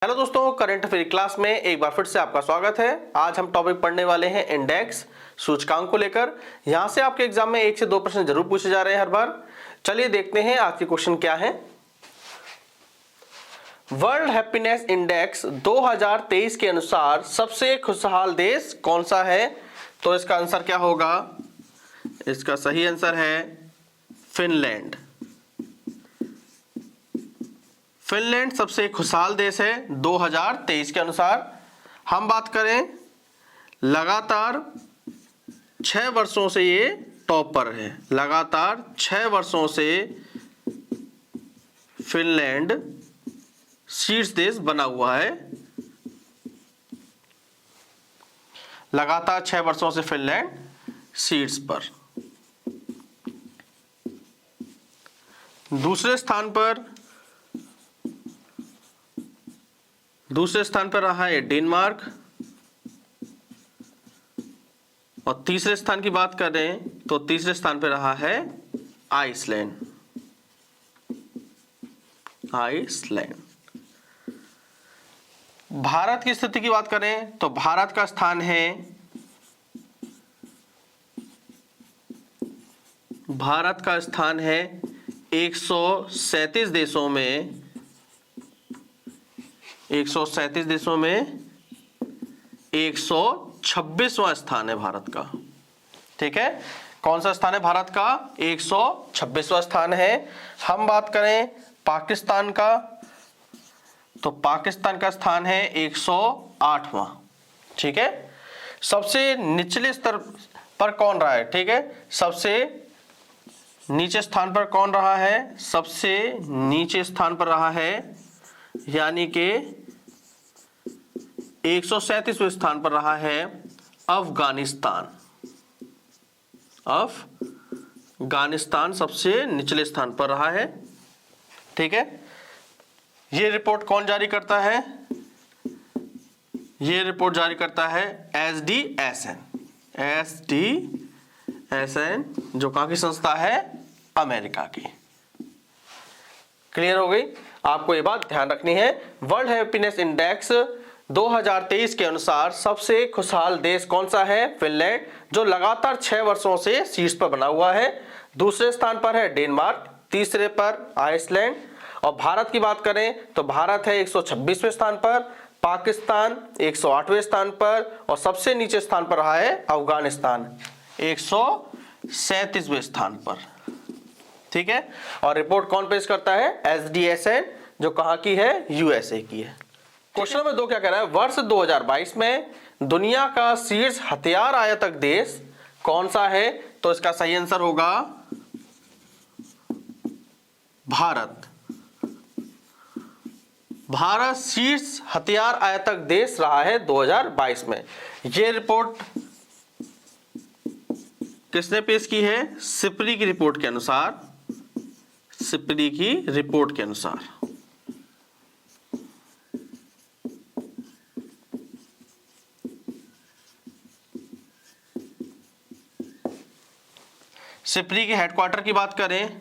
Hello दोस्तों, current affair class में एक बार फिर से आपका स्वागत है। आज हम टॉपिक पढ़ने वाले हैं इंडेक्स सूचकांक को लेकर। यहां से आपके एग्जाम में 1 से 2 प्रश्न जरूर पूछे जा रहे हैं हर बार। चलिए देखते हैं आज के क्वेश्चन क्या है। वर्ल्ड हैप्पीनेस इंडेक्स 2023 के अनुसार सबसे खुशहाल देश कौन सा है? तो इसका आंसर क्या होगा? इसका सही आंसर है फिनलैंड। फिनलैंड सबसे खुशहाल देश है 2023 के अनुसार। हम बात करें, लगातार 6 वर्षों से ये टॉप पर है। लगातार 6 वर्षों से फिनलैंड शीर्ष देश बना हुआ है। लगातार 6 वर्षों से फिनलैंड शीर्ष पर। दूसरे स्थान पर रहा है डेनमार्क। और तीसरे स्थान की बात करें तो तीसरे स्थान पर रहा है आइसलैंड। भारत की स्थिति की बात करें तो भारत का स्थान है 137 देशों में 126वां स्थान है भारत का। ठीक है, कौन सा स्थान है भारत का? 126वां स्थान है। हम बात करें पाकिस्तान का तो पाकिस्तान का स्थान है 108वां। ठीक है, सबसे निचले स्तर पर कौन रहा है? ठीक है, सबसे नीचे स्थान पर कौन रहा है? सबसे नीचे स्थान पर रहा है, यानी कि 137वें स्थान पर रहा है अफगानिस्तान। अफगानिस्तान सबसे निचले स्थान पर रहा है। ठीक है, ये रिपोर्ट कौन जारी करता है? ये रिपोर्ट जारी करता है एसडीएसएन, जो कहां की संस्था है? अमेरिका की। क्लियर हो गई? आपको ये बात ध्यान रखनी है। वर्ल्ड हैप्पीनेस इंडेक्स 2023 के अनुसार सबसे खुशहाल देश कौन सा है? फिनलैंड, जो लगातार 6 वर्षों से शीर्ष पर बना हुआ है। दूसरे स्थान पर है डेनमार्क, तीसरे पर आइसलैंड। और भारत की बात करें तो भारत है 126वें स्थान पर, पाकिस्तान 108वें स्थान पर, और सबसे नीचे स्थान पर रहा है अफगानिस्तान 137वें स्थान पर। ठीक है, और रिपोर्ट कौन पेश करता है? एसडीएसएन, जो कहां की है? यूएसए की है। क्वेश्चन नंबर 2 क्या कह रहा है? वर्ष 2022 में दुनिया का शीर्ष हथियार आयातक देश कौन सा है? तो इसका सही आंसर होगा भारत। भारत शीर्ष हथियार आयातक देश रहा है 2022 में। यह रिपोर्ट किसने पेश की है? सिप्री की रिपोर्ट के अनुसार। सिप्री की रिपोर्ट के अनुसार। सिप्री के हेडक्वार्टर की बात करें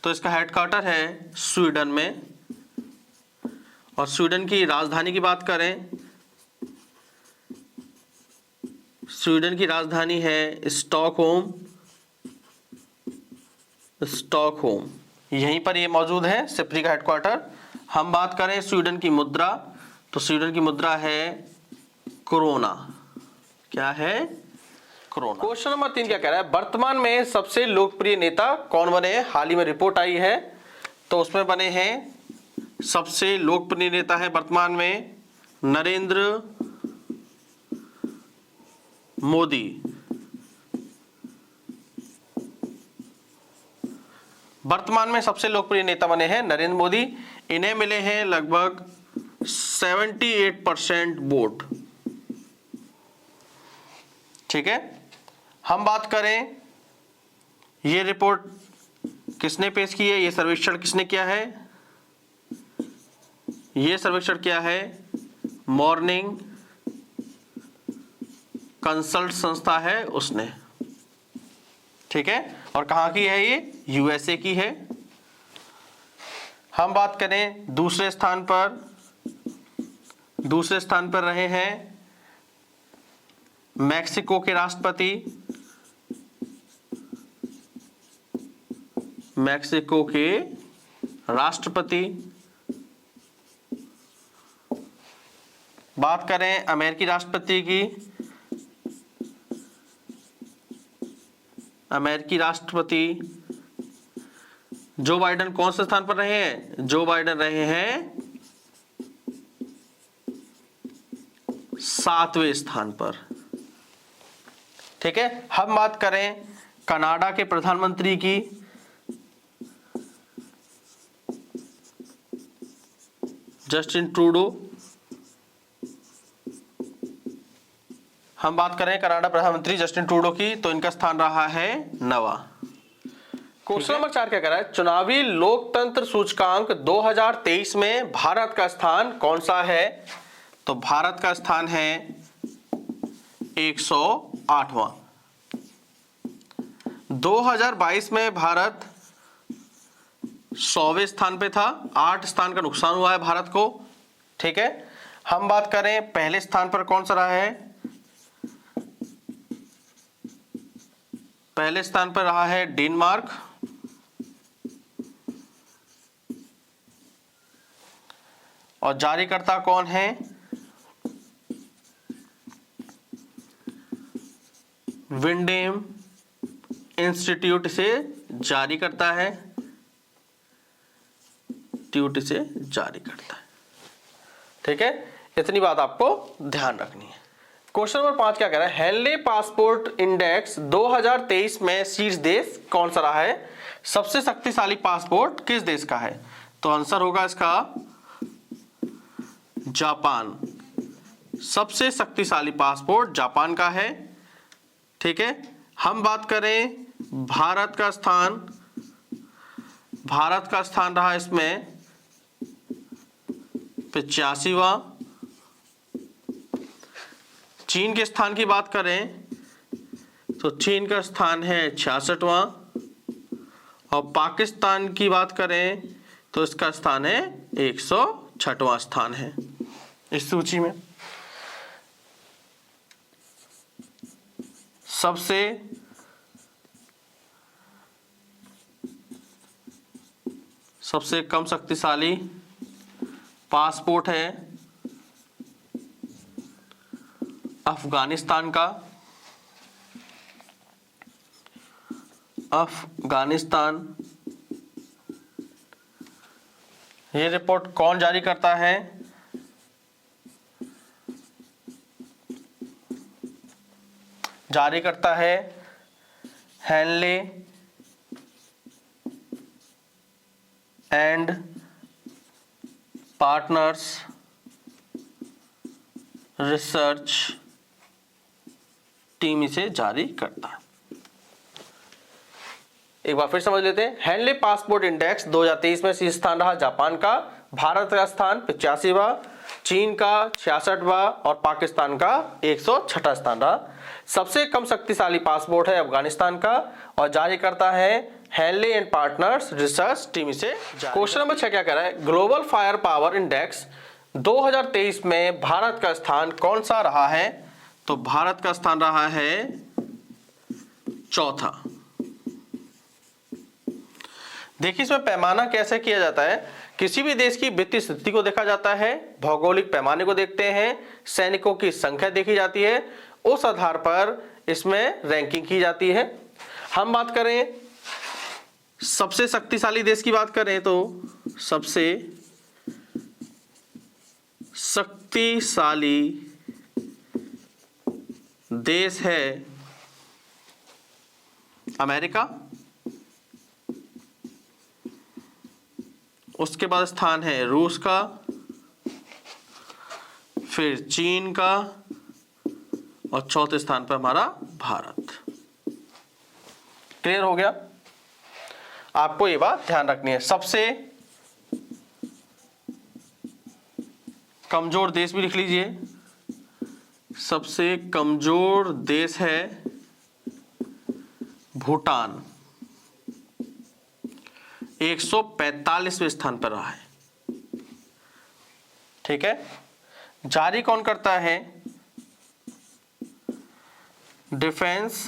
तो इसका हेडक्वार्टर है स्वीडन में। और स्वीडन की राजधानी की बात करें, स्वीडन की राजधानी है स्टॉकहोम। यहीं पर ये मौजूद है सिप्री का हेडक्वार्टर। हम बात करें स्वीडन की मुद्रा तो स्वीडन की मुद्रा है कोरोना। क्या है? कोरोना। क्वेश्चन नंबर 3 क्या कह रहा है? वर्तमान में सबसे लोकप्रिय नेता कौन बने हैं? हाल ही में रिपोर्ट आई है तो उसमें बने हैं, सबसे लोकप्रिय नेता है वर्तमान में नरेंद्र मोदी। वर्तमान में सबसे लोकप्रिय नेता बने हैं नरेंद्र मोदी। इन्हें मिले हैं लगभग 78% वोट। ठीक है, हम बात करें ये रिपोर्ट किसने पेश की है? ये सर्वेक्षण किसने किया है? ये सर्वेक्षण किया है मॉर्निंग कंसल्ट संस्था है उसने। ठीक है, और कहां की है? ये यूएसए की है। हम बात करें दूसरे स्थान पर रहे हैं मैक्सिको के राष्ट्रपति, बात करें अमेरिकी राष्ट्रपति की, जो बाइडेन कौन से स्थान पर रहे हैं? जो बाइडेन रहे हैं 7वें स्थान पर। ठीक है। हम बात करें कनाडा के प्रधानमंत्री की, जस्टिन ट्रूडो। हम बात करें कनाडा प्रधानमंत्री जस्टिन ट्रूडो की, तो इनका स्थान रहा है 9वां। क्वेश्चन नंबर 4 क्या कह रहा है? चुनावी लोकतंत्र सूचकांक 2023 में भारत का स्थान कौन सा है? तो भारत का स्थान है 108वां। 2022 में भारत 100वें स्थान पे था, 8 स्थान का नुकसान हुआ है भारत को। ठीक है। हम बात करें पहले स्थान पर कौन सा रहा है? पहले स्थान पर रहा है डेनमार्क, और जारीकर्ता कौन है? विंडेम इंस्टीट्यूट से जारी करता है, ठीक है। इतनी बात आपको ध्यान रखनी है। क्वेश्चन नंबर 5 क्या कह रहा है? हेनले पासपोर्ट इंडेक्स 2023 में शीर्ष देश कौन सा रहा है? सबसे शक्तिशाली पासपोर्ट किस देश का है? तो आंसर होगा इसका जापान। सबसे शक्तिशाली पासपोर्ट जापान का है। ठीक है। हम बात करें भारत का स्थान रहा इसमें 85वां। चीन के स्थान की बात करें तो चीन का स्थान है 66वां, और पाकिस्तान की बात करें तो इसका स्थान है 106वां स्थान है इस सूची में। सबसे कम शक्तिशाली पासपोर्ट है अफगानिस्तान का। ये रिपोर्ट कौन जारी करता है? जारी करता है Henley and partners research team इसे जारी करता है। एक बार फिर समझ लेते हैं। हेनले पासपोर्ट इंडेक्स 2023 में शीर्ष स्थान रहा जापान का, भारत का स्थान 85वां, चीन का 66वां और पाकिस्तान का 106वां स्थान रहा। सबसे कम शक्तिशाली पासपोर्ट है अफगानिस्तान का, और जारी करता है Henley and partners research team इसे। क्वेश्चन नंबर 6 क्या कह रहा है? ग्लोबल फायर पावर इंडेक्स 2023 में भारत का स्थान कौन सा रहा है? तो भारत का स्थान रहा है 4था। देखिए इसमें पैमाना कैसे किया जाता है। किसी भी देश की वित्तीय स्थिति को देखा जाता है, भौगोलिक पैमाने को देखते हैं, सैनिकों की संख्या देखी जाती है, उस आधार पर इसमें रैंकिंग की जाती है। हम बात करें सबसे शक्तिशाली देश की बात करें तो सबसे शक्तिशाली देश है अमेरिका, उसके बाद स्थान है रूस का, फिर चीन का, और चौथे स्थान पर हमारा भारत। क्लियर हो गया? आपको ये बात ध्यान रखनी है। सबसे कमजोर देश भी लिख लीजिए। सबसे कमजोर देश है भूटान। 145वें स्थान पर रहा है। ठीक है, जारी कौन करता है? Defence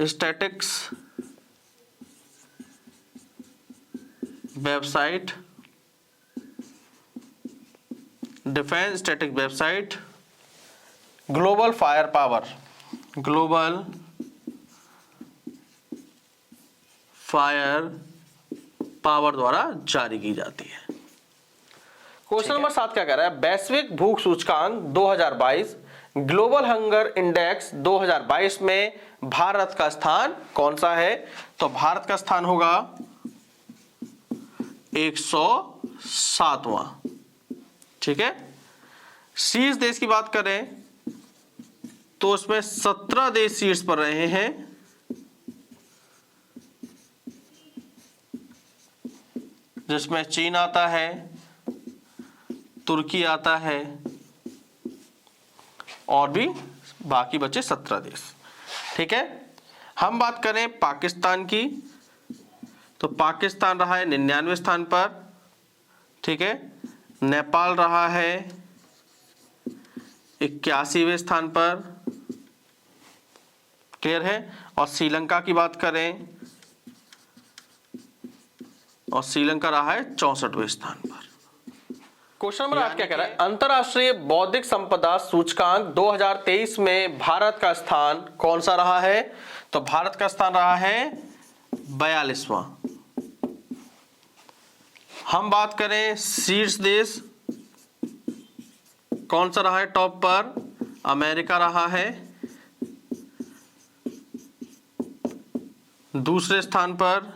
statics website, defence static website global fire power, global fire power द्वारा जारी की जाती है। क्वेश्चन नंबर 7 क्या कह रहा है? वैश्विक भूख सूचकांक 2022 ग्लोबल हंगर इंडेक्स 2022 में भारत का स्थान कौन सा है? तो भारत का स्थान होगा 107वां। ठीक है, शीर्ष देश की बात करें तो उसमें 17 देश शीर्ष पर रहे हैं। जिसमें चीन आता है, तुर्की आता है और भी बाकी बचे 17 देश। ठीक है, हम बात करें पाकिस्तान की तो पाकिस्तान रहा है 99वें स्थान पर। ठीक है, नेपाल रहा है 81वें स्थान पर। क्लियर है? और श्रीलंका की बात करें और श्रीलंका रहा है 64वें स्थान पर। क्वेश्चन नंबर 8 क्या कह रहा है? अंतरराष्ट्रीय बौद्धिक संपदा सूचकांक 2023 में भारत का स्थान कौन सा रहा है? तो भारत का स्थान रहा है 42वां। हम बात करें शीर्ष देश कौन सा रहा है? टॉप पर अमेरिका रहा है, दूसरे स्थान पर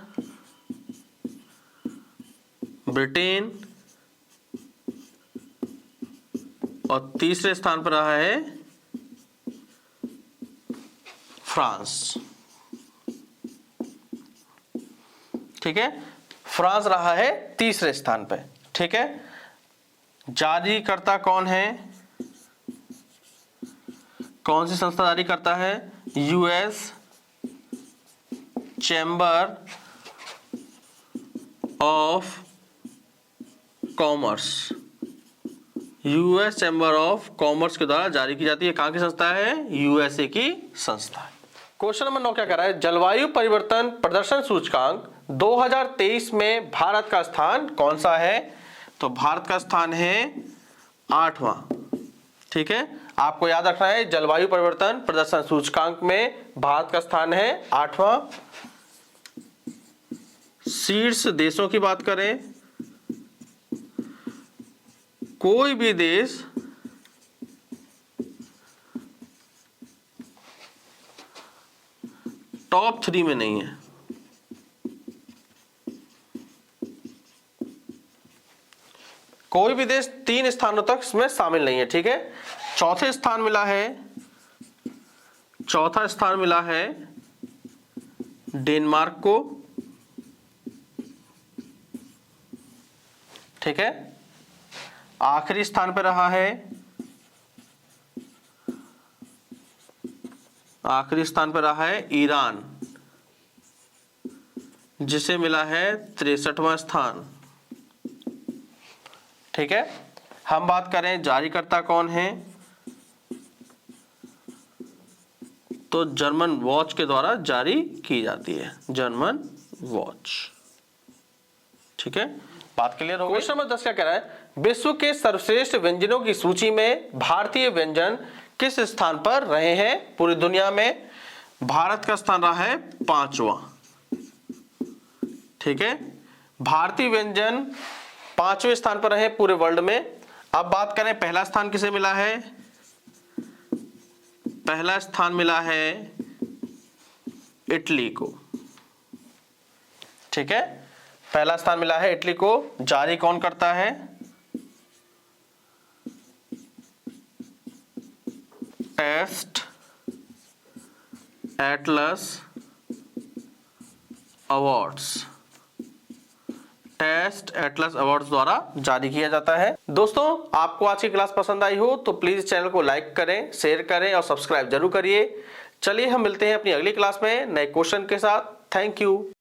ब्रिटेन और तीसरे स्थान पर रहा है फ्रांस। ठीक है, फ्रांस रहा है तीसरे स्थान पे। ठीक है, जारीकर्ता कौन है? कौन सी संस्था जारी करता है? US chamber of commerce, US chamber of commerce के द्वारा जारी की जाती है। कहां की संस्था है? यूएसए की संस्था है। क्वेश्चन नंबर 9 क्या कह रहा है? जलवायु परिवर्तन प्रदर्शन सूचकांक 2023 में भारत का स्थान कौन सा है? तो भारत का स्थान है 8वां। ठीक है, आपको याद रखना है जलवायु परिवर्तन प्रदर्शन सूचकांक में भारत का स्थान है 8वां। शीर्ष देशों की बात करें, कोई भी देश टॉप 3 में नहीं है। कोई भी देश 3 स्थानों तक इसमें शामिल नहीं है। ठीक है, चौथा स्थान मिला है डेनमार्क को। ठीक है, आखिरी स्थान पे रहा है, ईरान, जिसे मिला है 63वां स्थान। ठीक है, हम बात करें जारीकर्ता कौन है तो जर्मन वॉच के द्वारा जारी की जाती है, जर्मन वॉच। ठीक है, बात क्लियर हो गई? क्वेश्चन नंबर 10 क्या कह रहा है? विश्व के सर्वश्रेष्ठ व्यंजनों की सूची में भारतीय व्यंजन किस स्थान पर रहे हैं पूरी दुनिया में? भारत का स्थान रहा है 5वां। ठीक है, भारतीय व्यंजन 5वें स्थान पर रहे पूरे वर्ल्ड में। अब बात करें पहला स्थान किसे मिला है? पहला स्थान मिला है इटली को। ठीक है, पहला स्थान मिला है इटली को। जारी कौन करता है? Taste Atlas awards, Taste Atlas awards द्वारा जारी किया जाता है। दोस्तों, आपको आज की क्लास पसंद आई हो तो प्लीज चैनल को लाइक करें, शेयर करें और सब्सक्राइब जरूर करिए। चलिए हम मिलते हैं अपनी अगली क्लास में नए क्वेश्चन के साथ। Thank you.